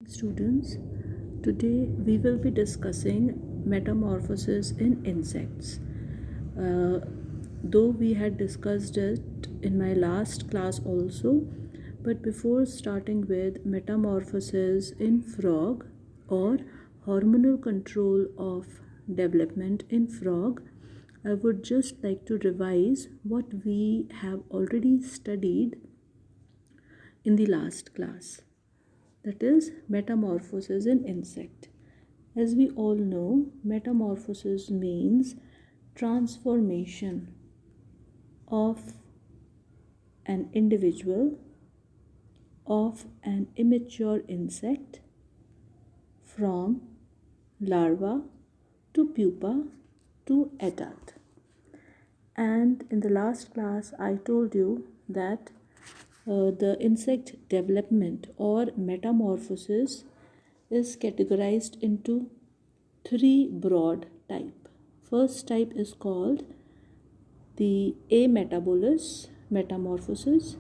Students, today we will be discussing metamorphosis in insects. Uh, though we had discussed it in my last class also, but before starting with metamorphosis in frog or hormonal control of development in frog, I would just like to revise what we have already studied in the last class, that is metamorphosis in insect. As we all know, metamorphosis means transformation of an individual, of an immature insect, from larva to pupa to adult. And in the last class I told you that the insect development or metamorphosis is categorized into three broad type. First type is called the ametabolous metamorphosis.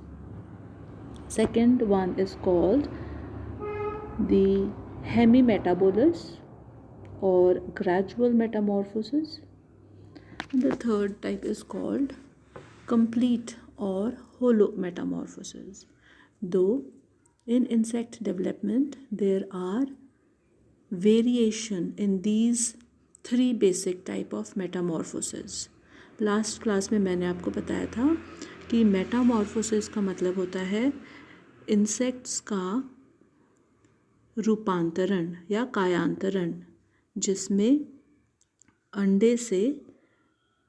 Second one is called the hemimetabolous or gradual metamorphosis. And the third type is called complete or holo metamorphosis. Though in insect development there are variation in these three basic type of metamorphosis. Last class में मैंने आपको बताया था कि Metamorphosis का मतलब होता है इंसेक्ट्स का रूपांतरण या कायांतरण, जिसमें अंडे से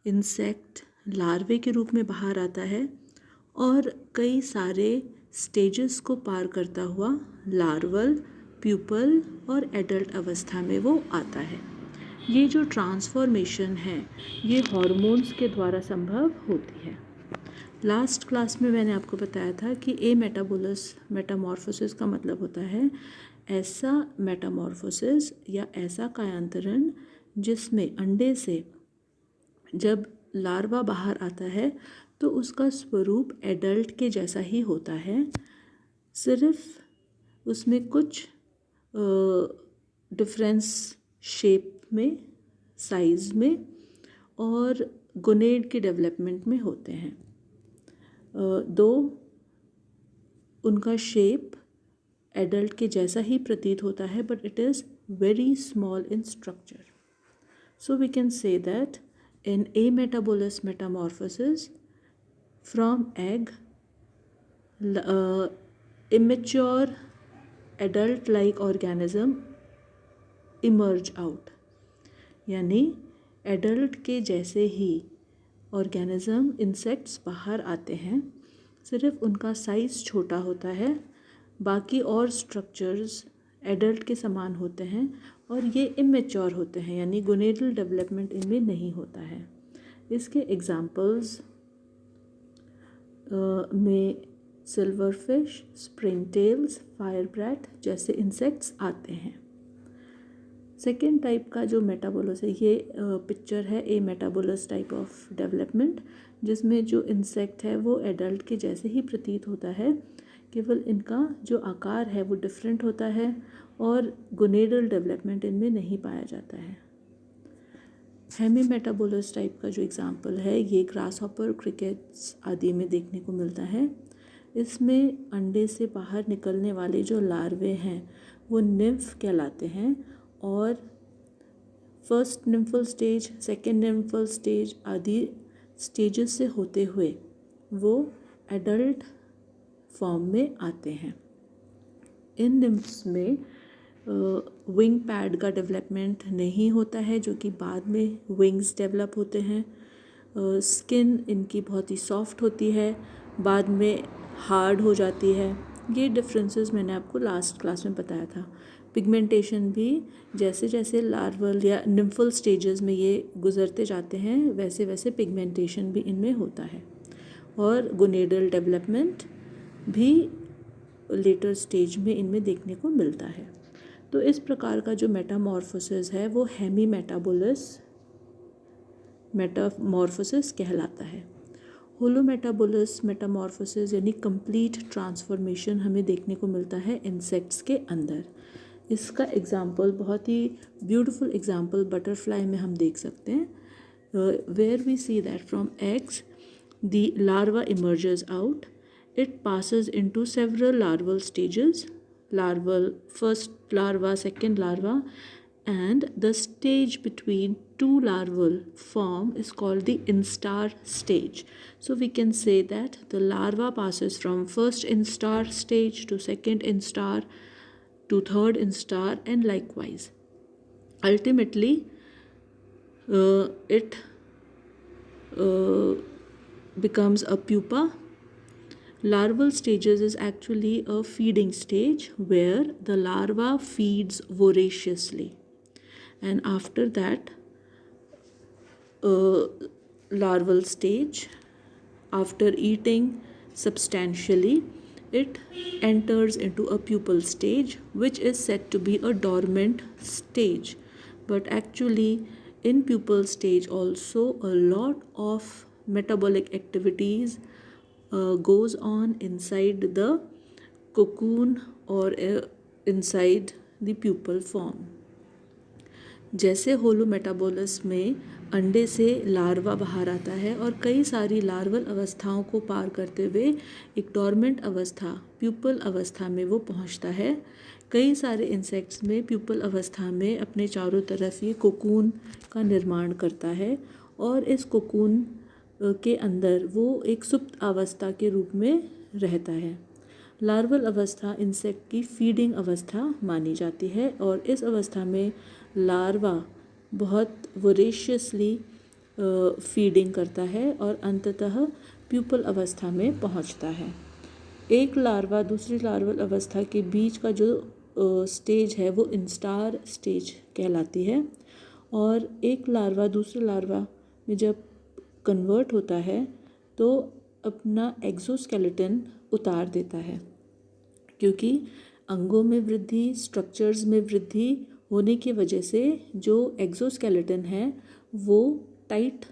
इंसेक्ट लार्वे के रूप में बाहर आता है और कई सारे स्टेजेस को पार करता हुआ लार्वल, प्यूपल और एडल्ट अवस्था में वो आता है। ये जो ट्रांसफॉर्मेशन है ये हॉर्मोन्स के द्वारा संभव होती है। लास्ट क्लास में मैंने आपको बताया था कि एमेटाबोलस मेटामॉर्फोसिस का मतलब होता है ऐसा मेटामॉर्फोसिस या ऐसा कायांतरण जिसमें अंडे से जब लार्वा बाहर आता है तो उसका स्वरूप एडल्ट के जैसा ही होता है, सिर्फ उसमें कुछ डिफरेंस शेप में, साइज़ में और गोनेड के डेवलपमेंट में होते हैं। दो उनका शेप एडल्ट के जैसा ही प्रतीत होता है, but it is very small in structure. So we can say that in ametabolous metamorphosis, from egg, immature adult-like organism emerge out. यानी एडल्ट के जैसे ही ऑर्गेनिज्म इंसेक्ट्स बाहर आते हैं, सिर्फ उनका साइज़ छोटा होता है, बाकी और स्ट्रक्चर्स एडल्ट के समान होते हैं और ये इमेच्योर होते हैं, यानी गोनेडल डेवलपमेंट इनमें नहीं होता है। इसके एग्जांपल्स में silverfish, springtails, firebrat जैसे इंसेक्ट्स आते हैं। सेकेंड टाइप का जो मेटाबोलस है, ये पिक्चर है ए मेटाबोलस टाइप ऑफ डेवलपमेंट, जिसमें जो इंसेक्ट है वो एडल्ट के जैसे ही प्रतीत होता है, केवल इनका जो आकार है वो डिफरेंट होता है और गोनेडल डेवलपमेंट इनमें नहीं पाया जाता है। हेमी मेटाबोलस टाइप का जो एग्जांपल है ये ग्रास हॉपर, क्रिकेट्स आदि में देखने को मिलता है। इसमें अंडे से बाहर निकलने वाले जो लार्वे हैं वो निम्फ कहलाते हैं और first nymphal stage, second nymphal stage आदि स्टेजेस से होते हुए वो एडल्ट फॉर्म में आते हैं। इन निम्फ्स में विंग पैड का डेवलपमेंट नहीं होता है, जो कि बाद में विंग्स डेवलप होते हैं। स्किन इनकी बहुत ही सॉफ्ट होती है, बाद में हार्ड हो जाती है। ये डिफरेंसेस मैंने आपको लास्ट क्लास में बताया था। पिगमेंटेशन भी जैसे जैसे लार्वल या निम्फल स्टेजेस में ये गुजरते जाते हैं, वैसे वैसे पिगमेंटेशन भी इनमें होता है और गोनेडल डेवलपमेंट भी लेटर स्टेज में इनमें देखने को मिलता है। तो इस प्रकार का जो मेटामॉर्फोसिस है वो हेमी मेटाबोलस मेटामॉर्फोसिस कहलाता है। होलोमेटाबोलस मेटामॉर्फोसिस यानी कंप्लीट ट्रांसफॉर्मेशन हमें देखने को मिलता है इंसेक्ट्स के अंदर। इसका एग्जाम्पल, बहुत ही ब्यूटीफुल एग्जाम्पल बटरफ्लाई में हम देख सकते हैं, where we see that from eggs the larva emerges out, it passes into several larval stages, first larva, second larva, and the stage between two larval form is called the instar stage. So we can say that the larva passes from first instar stage to second instar to third instar, and likewise. Ultimately, it becomes a pupa. Larval stages is actually a feeding stage where the larva feeds voraciously, and after that larval stage, after eating substantially, it enters into a pupal stage, which is said to be a dormant stage. But actually in pupal stage also a lot of metabolic activities goes on inside the cocoon or inside the pupal form. जैसे होलोमेटाबोलस में अंडे से larva बाहर आता है और कई सारी लार्वल अवस्थाओं को पार करते हुए एक डॉर्मेंट अवस्था, प्यूपल अवस्था में वो पहुंचता है। कई सारे इंसेक्ट्स में प्यूपल अवस्था में अपने चारों तरफ ये कोकून का निर्माण करता है और इस कोकून के अंदर वो एक सुप्त अवस्था के रूप में रहता है। लार्वल अवस्था इंसेक्ट की फीडिंग अवस्था मानी जाती है और इस अवस्था में लार्वा बहुत वोरेशियसली फीडिंग करता है और अंततः प्यूपल अवस्था में पहुंचता है। एक लार्वा दूसरी लार्वल अवस्था के बीच का जो स्टेज है वो इंस्टार स्टेज कहलाती है, और एक लार्वा दूसरे लार्वा में जब कन्वर्ट होता है तो अपना एक्सोस्केलेटन उतार देता है, क्योंकि अंगों में वृद्धि, स्ट्रक्चर्स में वृद्धि होने की वजह से जो एक्सोस्केलेटन है वो टाइट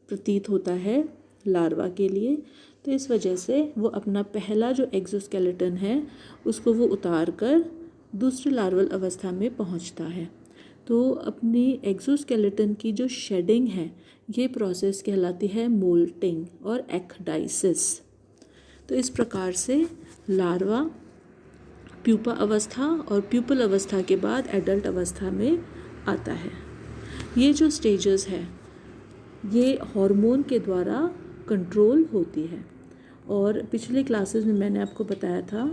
प्रतीत होता है लार्वा के लिए। तो इस वजह से वो अपना पहला जो एक्सोस्केलेटन है उसको वो उतार कर दूसरी लार्वल अवस्था में पहुंचता है। तो अपनी एक्सोस्केलेटन की जो शेडिंग है ये प्रोसेस कहलाती है मोल्टिंग और एक्डाइसिस। तो इस प्रकार से लार्वा प्यूपा अवस्था और प्यूपल अवस्था के बाद एडल्ट अवस्था में आता है। ये जो स्टेजेस है ये हार्मोन के द्वारा कंट्रोल होती है, और पिछले क्लासेस में मैंने आपको बताया था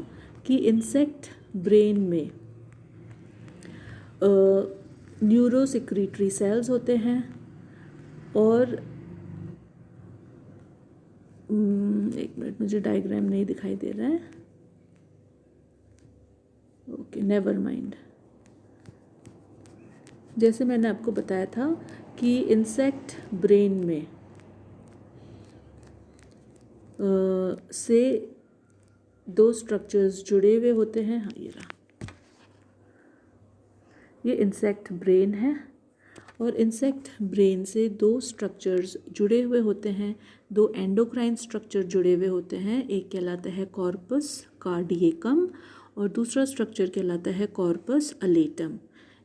कि इंसेक्ट ब्रेन में न्यूरोसेक्रीटरी सेल्स होते हैं और एक मिनट, मुझे डायग्राम नहीं दिखाई दे रहा है, ओके नेवर माइंड। जैसे मैंने आपको बताया था कि इंसेक्ट ब्रेन में से दो स्ट्रक्चर्स जुड़े हुए होते हैं। हाँ, ये रहा, ये इंसेक्ट ब्रेन है और इंसेक्ट ब्रेन से दो स्ट्रक्चर्स जुड़े हुए होते हैं, दो एंडोक्राइन स्ट्रक्चर जुड़े हुए होते हैं। एक कहलाता है कॉर्पस कार्डिएकम और दूसरा स्ट्रक्चर कहलाता है कॉर्पस अलेटम।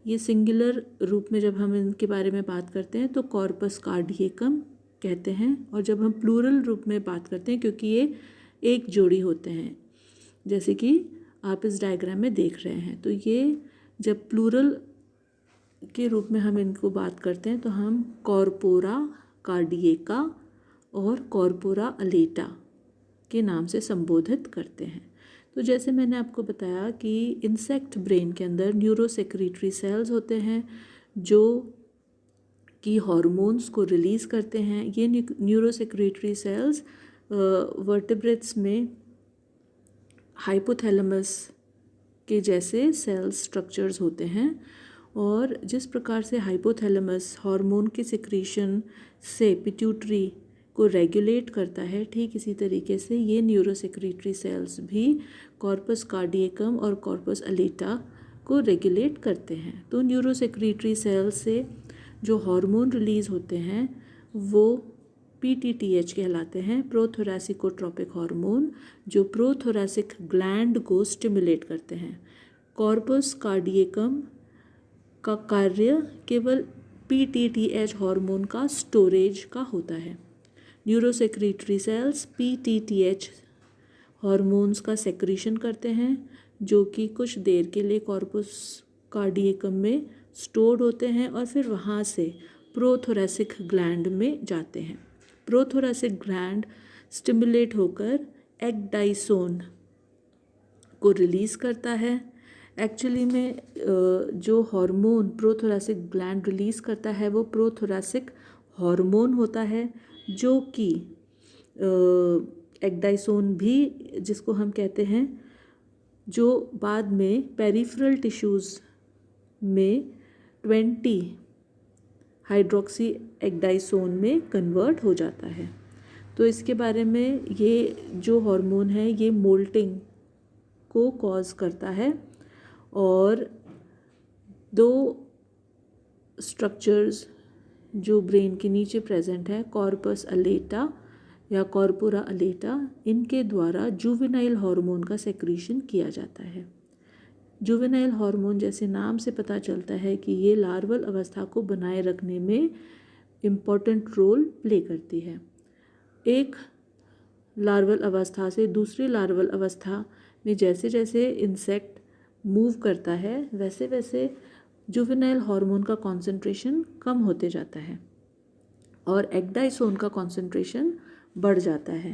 ये सिंगुलर रूप में जब हम इनके बारे में बात करते हैं तो कॉर्पस कार्डिएकम कहते हैं, और जब हम प्लूरल रूप में बात करते हैं, क्योंकि ये एक जोड़ी होते हैं जैसे कि आप इस डायग्राम में देख रहे हैं, तो ये जब प्लूरल के रूप में हम इनको बात करते हैं तो हम कॉर्पोरा कार्डिएका और कॉर्पोरा अलेटा के नाम से संबोधित करते हैं। तो जैसे मैंने आपको बताया कि इंसेक्ट ब्रेन के अंदर न्यूरोसेक्रीटरी सेल्स होते हैं जो कि हार्मोन्स को रिलीज़ करते हैं। ये न्यूरोसेक्रीटरी सेल्स वर्टेब्रेट्स में हाइपोथैलेमस के जैसे सेल स्ट्रक्चर्स होते हैं, और जिस प्रकार से हाइपोथैलेमस हार्मोन के सिक्रीशन से पिट्यूटरी को रेगुलेट करता है, ठीक इसी तरीके से ये न्यूरोसेक्रीटरी सेल्स भी कॉर्पस कार्डिएकम और कॉर्पस अलेटा को रेगुलेट करते हैं। तो न्यूरोसेक्रीटरी सेल्स से जो हार्मोन रिलीज़ होते हैं वो PTTH कहलाते हैं, प्रोथोरैसिकोट्रोपिक हार्मोन, जो प्रोथोरैसिक ग्लैंड को स्टिमुलेट करते हैं। कॉर्पस कार्डियकम का कार्य केवल PTTH हार्मोन का स्टोरेज का होता है। न्यूरोसेक्रेटरी सेल्स PTTH हार्मोन्स का सेक्रीशन करते हैं, जो कि कुछ देर के लिए कॉर्पस कार्डियकम में स्टोर्ड होते हैं और फिर वहाँ से प्रोथोरैसिक ग्लैंड में जाते हैं। प्रोथोरैसिक ग्लैंड स्टिमुलेट होकर एक्डाइसोन को रिलीज़ करता है। एक्चुअली में जो हार्मोन प्रोथोरैसिक ग्लैंड रिलीज़ करता है वो प्रोथोरैसिक हार्मोन होता है, जो कि एक्डाइसोन भी जिसको हम कहते हैं, जो बाद में पेरिफेरल टिश्यूज़ में 20 हाइड्रोक्सी एक्डाइसोन में कन्वर्ट हो जाता है। तो इसके बारे में, ये जो हार्मोन है ये मोल्टिंग को कॉज करता है और दो स्ट्रक्चर्स जो ब्रेन के नीचे प्रेजेंट है, कॉर्पस अलेटा या कॉर्पोरा अलेटा, इनके द्वारा जुवेनाइल हार्मोन का सेक्रीशन किया जाता है। जुवेनाइल हार्मोन जैसे नाम से पता चलता है कि ये लार्वल अवस्था को बनाए रखने में इम्पॉर्टेंट रोल प्ले करती है। एक लार्वल अवस्था से दूसरी लार्वल अवस्था में जैसे जैसे इंसेक्ट मूव करता है वैसे वैसे जुवेनाइल हार्मोन का कॉन्सेंट्रेशन कम होते जाता है और एक्डाइसोन का कॉन्सेंट्रेशन बढ़ जाता है।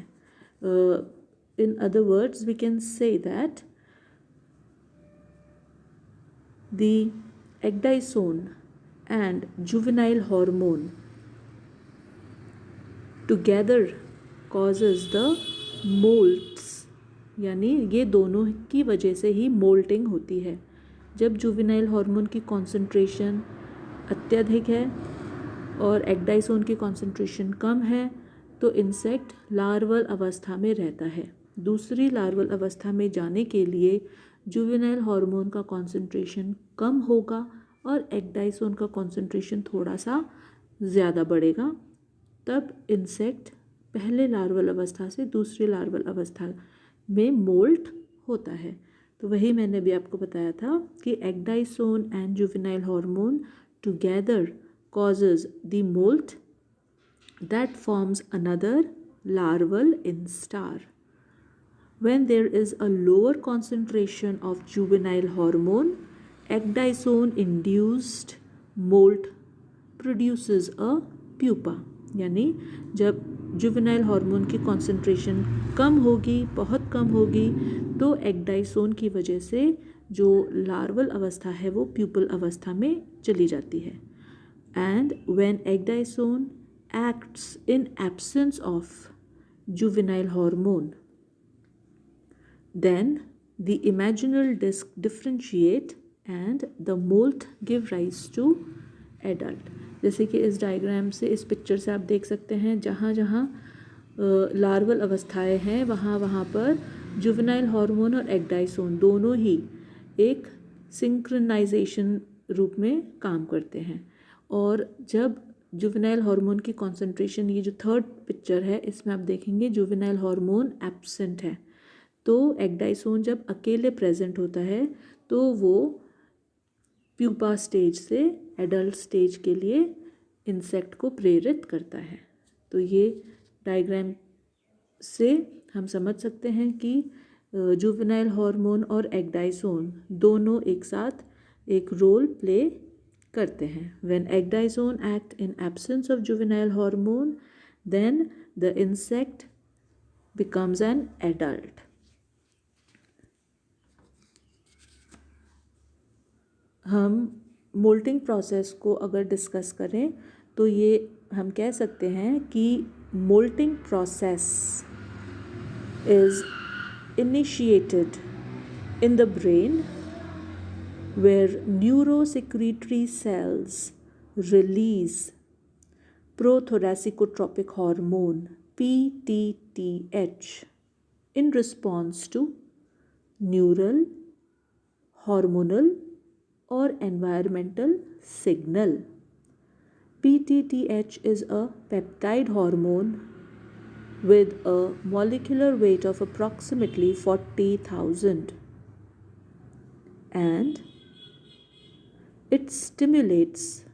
In other words we can say that the ecdysone and juvenile hormone together causes the molts, यानी ये दोनों की वजह से ही मोल्टिंग होती है। जब जुवेनाइल हार्मोन की कॉन्सेंट्रेशन अत्यधिक है और एक्डाइसोन की कॉन्सेंट्रेशन कम है तो इंसेक्ट लार्वल अवस्था में रहता है। दूसरी लार्वल अवस्था में जाने के लिए जुवेनाइल हार्मोन का कॉन्सेंट्रेशन कम होगा और एक्डाइसोन का कॉन्सेंट्रेशन थोड़ा सा ज़्यादा बढ़ेगा, तब इंसेक्ट पहले लार्वल अवस्था से दूसरी लार्वल अवस्था में मोल्ट होता है। तो वही मैंने भी आपको बताया था कि ecdysone and juvenile hormone together causes the molt that forms another larval instar. When there is a lower concentration of juvenile hormone, ecdysone induced molt produces a pupa. यानी जब जुवेनाइल हार्मोन की कॉन्सेंट्रेशन कम होगी, बहुत कम होगी, तो ecdysone की वजह से जो लार्वल अवस्था है वो प्यूपल अवस्था में चली जाती है। And when ecdysone acts in absence of juvenile hormone, then the imaginal disc differentiate and the molt give rise to adult. जैसे कि इस डायग्राम से, इस पिक्चर से आप देख सकते हैं, जहाँ जहाँ लार्वल अवस्थाएं हैं वहाँ वहाँ पर जुवेनाइल हार्मोन और एक्डाइसोन दोनों ही एक सिंक्रोनाइजेशन रूप में काम करते हैं। और जब जुवेनाइल हार्मोन की कॉन्सेंट्रेशन, ये जो थर्ड पिक्चर है इसमें आप देखेंगे जुवेनाइल हार्मोन एब्सेंट है, तो एक्डाइसोन जब अकेले प्रेजेंट होता है तो वो प्यूपा स्टेज से एडल्ट स्टेज के लिए इंसेक्ट को प्रेरित करता है। तो ये डायग्राम से हम समझ सकते हैं कि जुवेनाइल हार्मोन और एक्डाइसोन दोनों एक साथ एक रोल प्ले करते हैं। When ecdysone act in absence of juvenile hormone, then the insect becomes an adult. हम मोल्टिंग प्रोसेस को अगर डिस्कस करें तो ये हम कह सकते हैं कि moulting process is initiated in the brain where neurosecretory cells release prothoracicotropic hormone PTTH in response to neural, hormonal or environmental signal. PTTH is a peptide hormone with a molecular weight of approximately 40,000, and it stimulates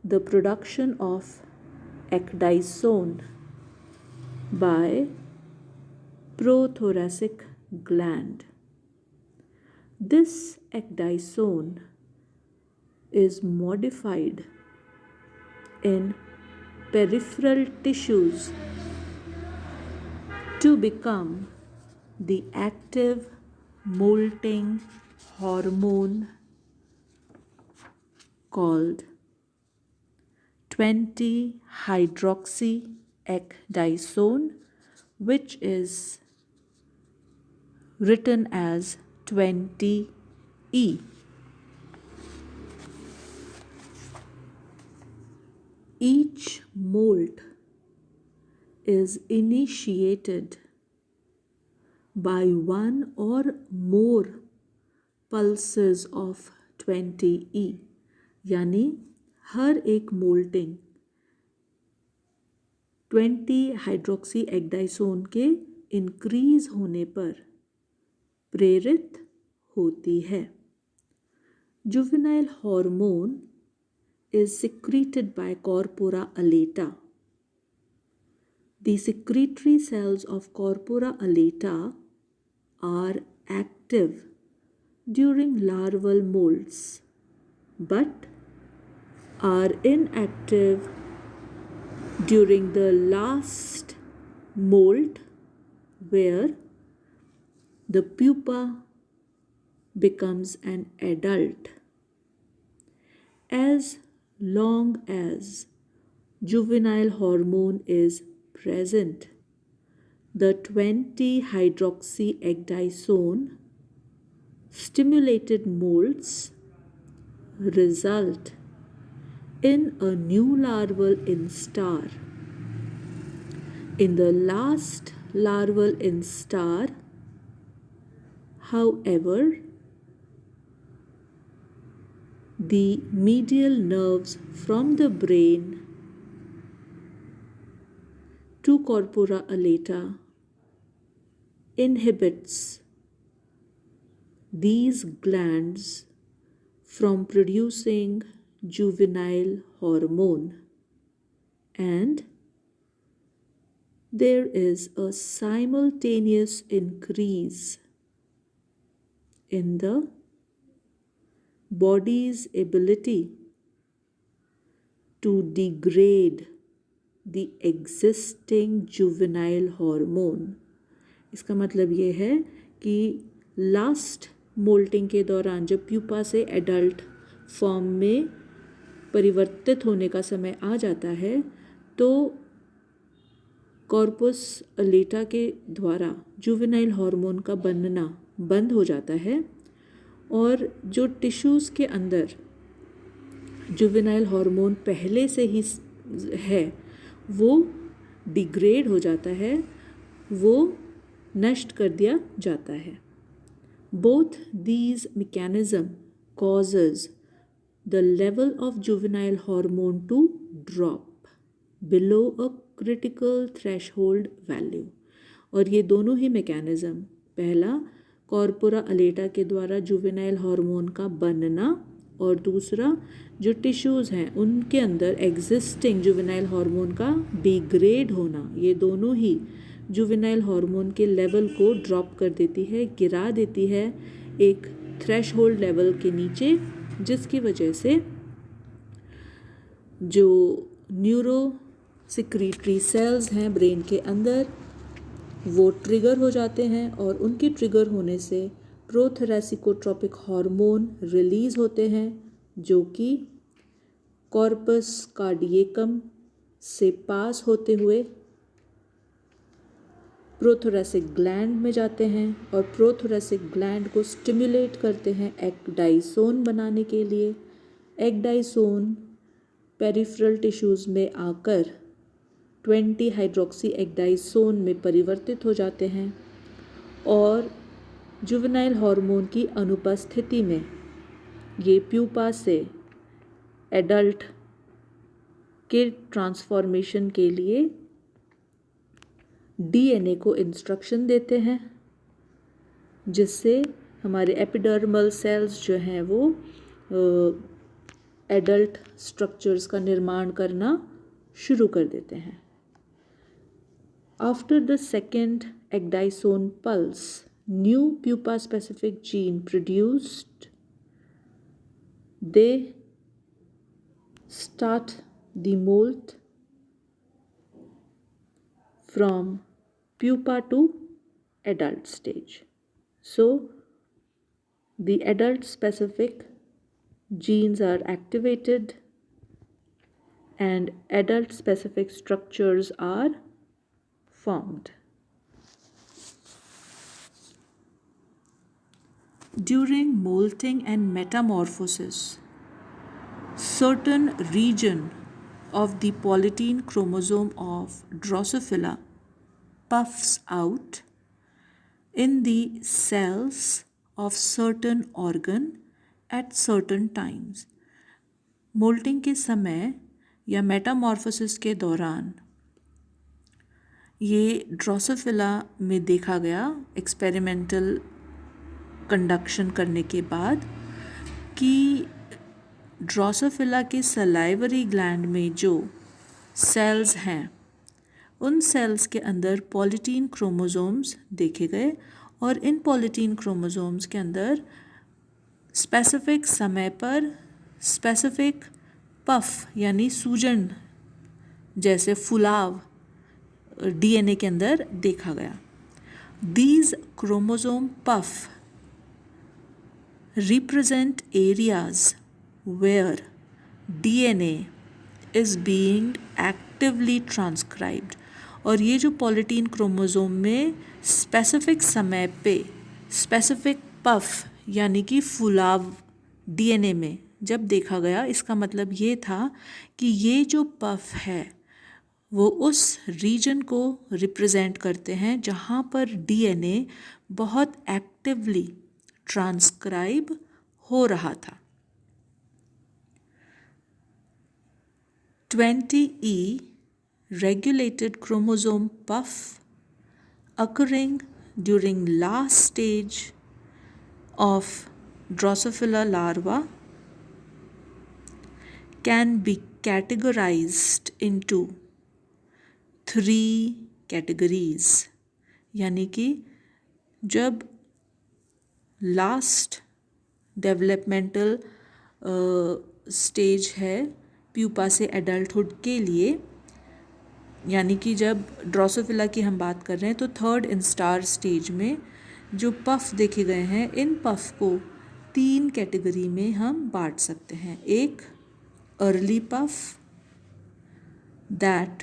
the production of ecdysone by prothoracic gland. This ecdysone is modified in peripheral tissues to become the active molting hormone called 20-hydroxyecdysone, which is written as 20E. Each molt is initiated by one or more pulses of 20E, यानी हर एक moulting 20 hydroxy एग्डाइसोन के increase होने पर प्रेरित होती है. Juvenile hormone is secreted by corpora alata. The secretory cells of corpora alata are active during larval molts but are inactive during the last molt, where the pupa becomes an adult. As long as juvenile hormone is present, the 20-hydroxyecdysone stimulated molts result in a new larval instar. In the last larval instar, however, the medial nerves from the brain to corpora alata inhibits these glands from producing juvenile hormone, and there is a simultaneous increase in the body's ability to degrade the existing juvenile hormone. इसका मतलब ये है कि last moulting के दौरान जब pupa से adult form में परिवर्तित होने का समय आ जाता है तो कॉर्पस अलेटा के द्वारा जुवेनाइल हार्मोन का बनना बंद हो जाता है और जो टिश्यूज़ के अंदर जुवेनाइल हार्मोन पहले से ही है वो डिग्रेड हो जाता है, वो नष्ट कर दिया जाता है. Both these mechanism causes the level of juvenile hormone to drop below a critical threshold value. और ये दोनों ही मैकेनिज़्म, पहला कॉर्पोरा अलेटा के द्वारा जुवेनाइल हार्मोन का बनना और दूसरा जो टिश्यूज़ हैं उनके अंदर एग्जिस्टिंग जुवेनाइल हार्मोन का डिग्रेड होना, ये दोनों ही जुवेनाइल हार्मोन के लेवल को ड्रॉप कर देती है, गिरा देती है एक थ्रेशहोल्ड लेवल के नीचे, जिसकी वजह से जो न्यूरो सिक्रीटरी सेल्स हैं ब्रेन के अंदर वो ट्रिगर हो जाते हैं और उनके ट्रिगर होने से प्रोथोरेसिकोट्रोपिक हार्मोन रिलीज़ होते हैं जो कि कॉर्पस कार्डियकम से पास होते हुए प्रोथोरेसिक ग्लैंड में जाते हैं और प्रोथोरेसिक ग्लैंड को स्टिमुलेट करते हैं एक्डाइसोन बनाने के लिए. एक्डाइसोन पेरिफेरल टिश्यूज़ में आकर 20 हाइड्रोक्सी एक्डाइसोन में परिवर्तित हो जाते हैं और जुवेनाइल हार्मोन की अनुपस्थिति में ये प्यूपा से एडल्ट के ट्रांसफॉर्मेशन के लिए डीएनए को इंस्ट्रक्शन देते हैं, जिससे हमारे एपिडर्मल सेल्स जो हैं वो एडल्ट स्ट्रक्चर्स का निर्माण करना शुरू कर देते हैं. After the second ecdysone pulse, new pupa specific gene produced, they start the molt from pupa to adult stage. So the adult specific genes are activated and adult specific structures are formed. During molting and metamorphosis, certain region of the polytene chromosome of Drosophila puffs out in the cells of certain organ at certain times. Moulting के समय या Metamorphosis के दौरान ये Drosophila में देखा गया experimental conduction करने के बाद कि ड्रोसोफिला के सलाइवरी ग्लैंड में जो सेल्स हैं उन सेल्स के अंदर पॉलीटीन क्रोमोसोम्स देखे गए और इन पॉलीटीन क्रोमोसोम्स के अंदर स्पेसिफिक समय पर स्पेसिफिक पफ यानी सूजन जैसे फुलाव डीएनए के अंदर देखा गया. These chromosome puff represent areas where DNA is being actively transcribed. और ये जो पॉलीटीन क्रोमोसोम में स्पेसिफिक समय पे स्पेसिफिक पफ यानी कि फुलाव डीएनए में जब देखा गया, इसका मतलब ये था कि ये जो पफ है वो उस रीजन को रिप्रेजेंट करते हैं जहाँ पर डीएनए बहुत एक्टिवली ट्रांसक्राइब हो रहा था. 20E regulated chromosome puff occurring during last stage of Drosophila larva can be categorized into 3 categories. यानी कि जब लास्ट डेवलपमेंटल स्टेज है प्यूपा से एडल्टहुड के लिए, यानी कि जब ड्रोसोफिला की हम बात कर रहे हैं तो थर्ड इंस्टार स्टेज में जो पफ देखे गए हैं, इन पफ को 3 कैटेगरी में हम बांट सकते हैं. एक early puff that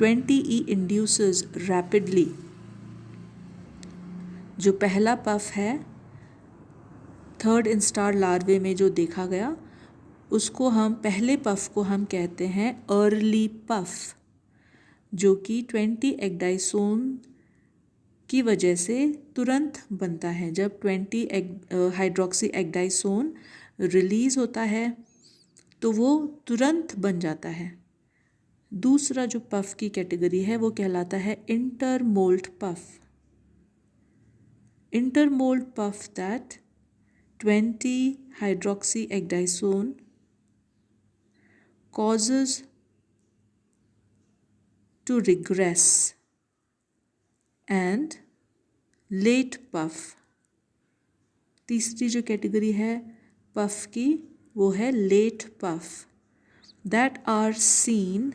20E induces rapidly. जो पहला पफ है थर्ड इंस्टार लार्वे में जो देखा गया, उसको हम पहले पफ को हम कहते हैं अर्ली पफ, जो कि 20 एक्डाइसोन की वजह से तुरंत बनता है. जब 20 हाइड्रोक्सी एक्डाइसोन रिलीज़ होता है तो वो तुरंत बन जाता है. दूसरा जो पफ की कैटेगरी है वो कहलाता है intermolt puff. Intermolt puff that 20 hydroxy ecdysone causes to regress, and late puff. तीसरी जो कैटेगरी है पफ की वो है late puff that are seen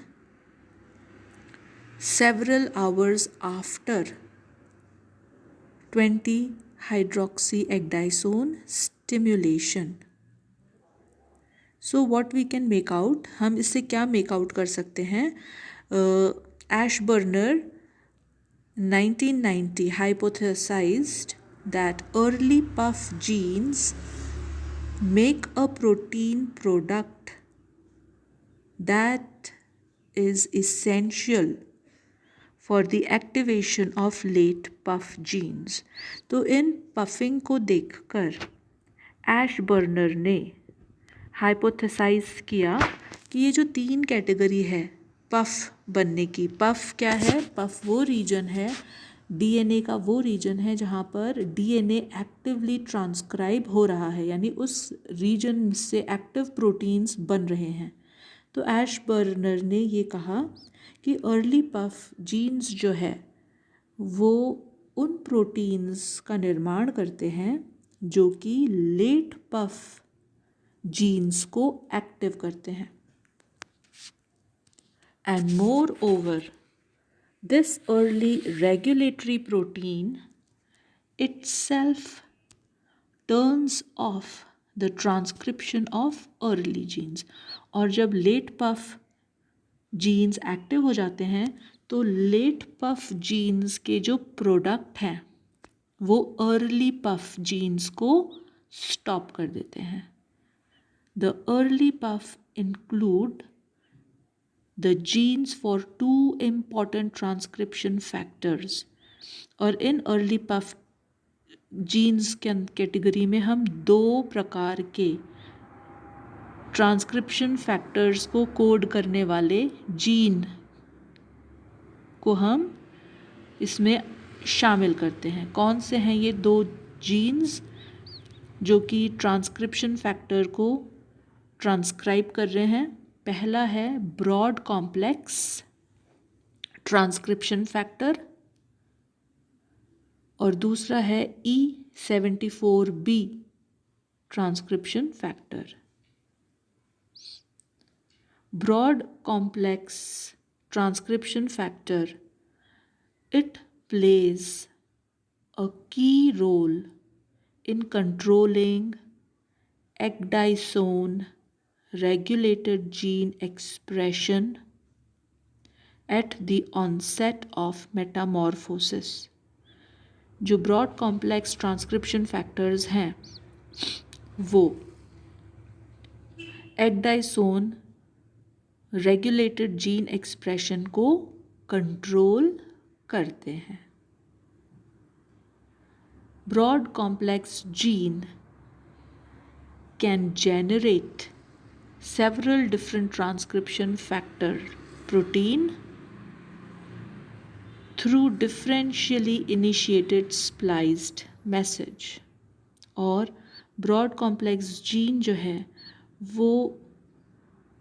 several hours after 20 hydroxyecdysone stimulation. So what we can make out, हम इससे क्या make out कर सकते हैं? Ashburner 1990 hypothesized that early puff genes make a protein product that is essential for the activation of late puff genes. तो इन puffing को देखकर एशबर्नर ने हाइपोथेसाइज किया कि ये जो 3 कैटेगरी है पफ बनने की, पफ क्या है? पफ वो रीजन है, डीएनए का वो रीजन है जहाँ पर डीएनए एक्टिवली ट्रांसक्राइब हो रहा है, यानी उस रीजन से एक्टिव प्रोटीन्स बन रहे हैं। तो एशबर्नर ने ये कहा कि अर्ली पफ जीन्स जो है वो उन प्रोटीन्स का निर्माण करते हैं जो कि लेट पफ जीन्स को एक्टिव करते हैं। And more over this early regulatory protein itself turns off the transcription of early genes। और जब लेट पफ जीन्स एक्टिव हो जाते हैं तो लेट पफ जीन्स के जो प्रोडक्ट हैं वो अर्ली पफ जीन्स को स्टॉप कर देते हैं। The early puff include the genes for 2 important transcription factors। और इन अर्ली पफ जीन्स के कैटेगरी में हम 2 प्रकार के ट्रांसक्रिप्शन फैक्टर्स को कोड करने वाले जीन को हम इसमें शामिल करते हैं। कौन से हैं ये 2 जीन्स जो कि ट्रांसक्रिप्शन फैक्टर को ट्रांसक्राइब कर रहे हैं? पहला है ब्रॉड कॉम्प्लेक्स ट्रांसक्रिप्शन फैक्टर और दूसरा है E74B transcription factor. Broad complex transcription factor, it plays a key role in controlling ecdysone regulated gene expression at the onset of metamorphosis। जो ब्रॉड कॉम्प्लेक्स ट्रांसक्रिप्शन फैक्टर्स हैं वो ecdysone regulated gene expression को control करते हैं। Broad complex gene can generate several different transcription factor protein through differentially initiated spliced message। और broad complex gene जो है वो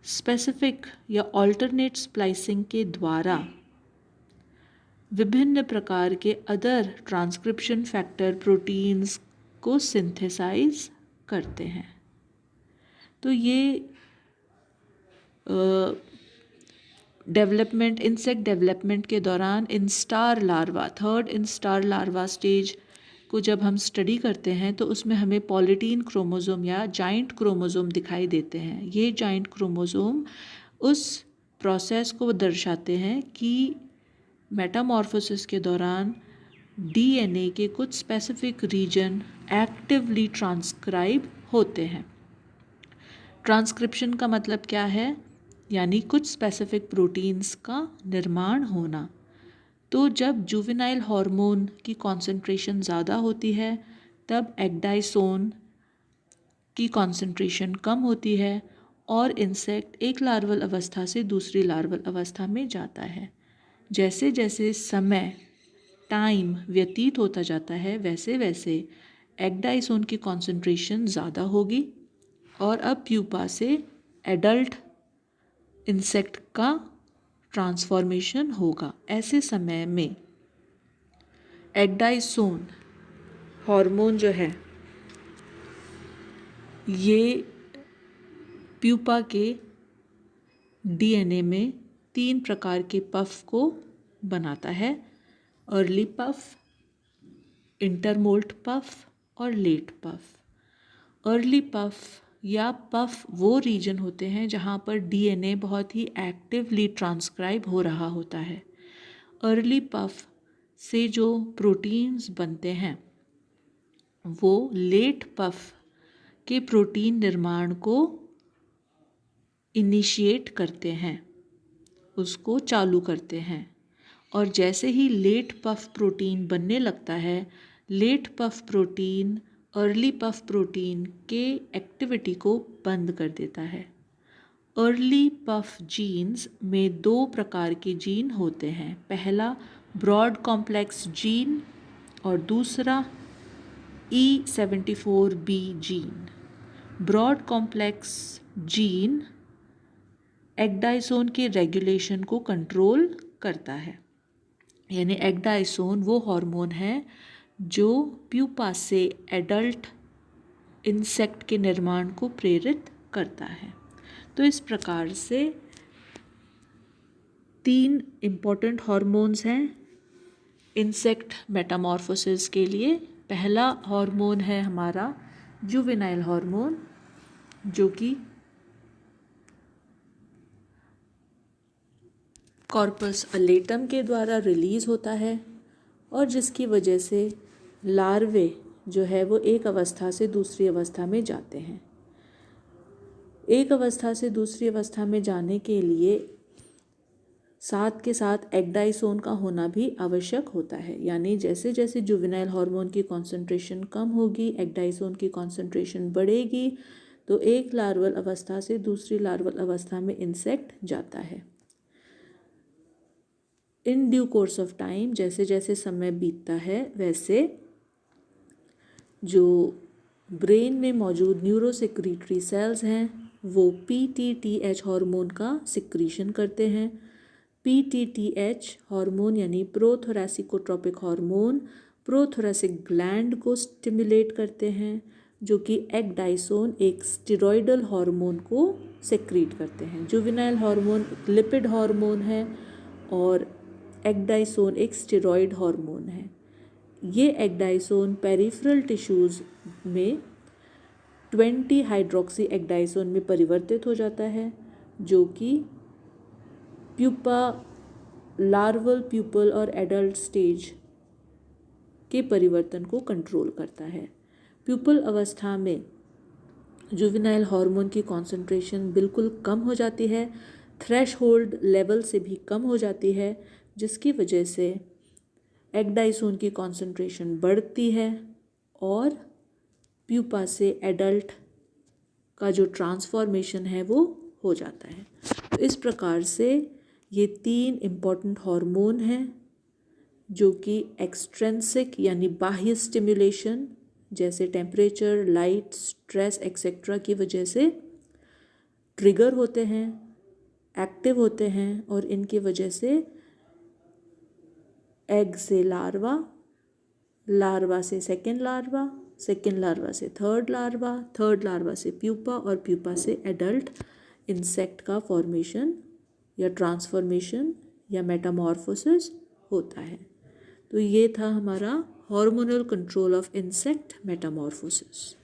स्पेसिफिक या ऑल्टरनेट स्प्लाइसिंग के द्वारा विभिन्न प्रकार के अदर ट्रांसक्रिप्शन फैक्टर प्रोटीन्स को सिंथेसाइज करते हैं। तो ये डेवलपमेंट, इंसेक्ट डेवलपमेंट के दौरान instar larva, third instar larva stage को जब हम स्टडी करते हैं तो उसमें हमें पॉलीटीन क्रोमोसोम या जाइंट क्रोमोसोम दिखाई देते हैं। ये जाइंट क्रोमोसोम उस प्रोसेस को दर्शाते हैं कि मेटामॉर्फोसिस के दौरान डीएनए के कुछ स्पेसिफिक रीजन एक्टिवली ट्रांसक्राइब होते हैं। ट्रांसक्रिप्शन का मतलब क्या है? यानी कुछ स्पेसिफिक प्रोटीन्स का निर्माण होना। तो जब जुवेनाइल हार्मोन की कॉन्सेंट्रेशन ज़्यादा होती है तब ecdysone की कॉन्सेंट्रेशन कम होती है और इंसेक्ट एक लार्वल अवस्था से दूसरी लार्वल अवस्था में जाता है। जैसे जैसे समय, टाइम व्यतीत होता जाता है वैसे वैसे ecdysone की कॉन्सेंट्रेशन ज़्यादा होगी और अब प्यूपा से एडल्ट इंसेक्ट का ट्रांसफॉर्मेशन होगा। ऐसे समय में ecdysone हार्मोन जो है ये प्यूपा के डीएनए में 3 प्रकार के पफ को बनाता है: अर्ली पफ, इंटरमोल्ट पफ और लेट पफ। अर्ली पफ या पफ वो रीजन होते हैं जहाँ पर डीएनए बहुत ही एक्टिवली ट्रांसक्राइब हो रहा होता है। अर्ली पफ से जो प्रोटीन्स बनते हैं वो लेट पफ के प्रोटीन निर्माण को इनिशिएट करते हैं, उसको चालू करते हैं। और जैसे ही लेट पफ प्रोटीन बनने लगता है, late puff protein early puff protein के एक्टिविटी को बंद कर देता है अर्ली पफ जीन्स में दो प्रकार के जीन होते हैं, पहला ब्रॉड कॉम्प्लेक्स जीन और दूसरा E74B gene. Broad complex gene ecdysone के रेगुलेशन को कंट्रोल करता है, यानी एगडाइसोन वो हार्मोन है जो प्यूपा से एडल्ट इंसेक्ट के निर्माण को प्रेरित करता है। तो इस प्रकार से 3 इम्पॉर्टेंट हार्मोन्स हैं इंसेक्ट मेटामॉर्फोसिस के लिए। पहला हार्मोन है हमारा जुवेनाइल हार्मोन, जो कि कॉर्पस अलेटम के द्वारा रिलीज़ होता है और जिसकी वजह से लार्वे जो है वो एक अवस्था से दूसरी अवस्था में जाते हैं। एक अवस्था से दूसरी अवस्था में जाने के लिए साथ के साथ एगडाइसोन का होना भी आवश्यक होता है, यानी जैसे जैसे जुवेनाइल हार्मोन की कॉन्सेंट्रेशन कम होगी, एगडाइसोन की कॉन्सेंट्रेशन बढ़ेगी, तो एक लार्वल अवस्था से दूसरी लार्वल अवस्था में इंसेक्ट जाता है। In due course of time, जैसे जैसे समय बीतता है, वैसे जो ब्रेन में मौजूद न्यूरोसेक्रीटरी सेल्स हैं वो PTTH हार्मोन का सिक्रीशन करते हैं। PTTH हार्मोन यानी प्रोथोरेसिकोट्रोपिक हार्मोन प्रोथोरेसिक ग्लैंड को स्टिमुलेट करते हैं, जो कि एगडाइसोन एक स्टेरॉयडल हार्मोन को सेक्रीट करते हैं। जुवेनाइल हार्मोन एक लिपिड हार्मोन है और एगडाइसोन एक स्टेरॉयड हार्मोन है। ये एगडाइसोन पेरिफेरल टिश्यूज़ में 20 हाइड्रोक्सी एगडाइसोन में परिवर्तित हो जाता है, जो कि प्यूपा, लार्वल प्यूपल और एडल्ट स्टेज के परिवर्तन को कंट्रोल करता है। प्यूपल अवस्था में जुवेनाइल हार्मोन की कॉन्सेंट्रेशन बिल्कुल कम हो जाती है, थ्रेशहोल्ड लेवल से भी कम हो जाती है, जिसकी वजह से एगडाइसोन की कॉन्सेंट्रेशन बढ़ती है और प्यूपा से एडल्ट का जो ट्रांसफॉर्मेशन है वो हो जाता है। तो इस प्रकार से ये 3 इम्पॉर्टेंट हार्मोन हैं जो कि एक्सट्रिंसिक यानी बाह्य स्टिमुलेशन जैसे टेम्परेचर, लाइट, स्ट्रेस एक्सेट्रा की वजह से ट्रिगर होते हैं, एक्टिव होते हैं और इनकी वजह से एग से लार्वा, लार्वा से सेकेंड लार्वा, सेकेंड लार्वा से थर्ड लार्वा, थर्ड लार्वा से प्यूपा और प्यूपा से एडल्ट इंसेक्ट का फॉर्मेशन या ट्रांसफॉर्मेशन या मेटामॉर्फोसिस होता है। तो ये था हमारा hormonal control of insect Metamorphosis.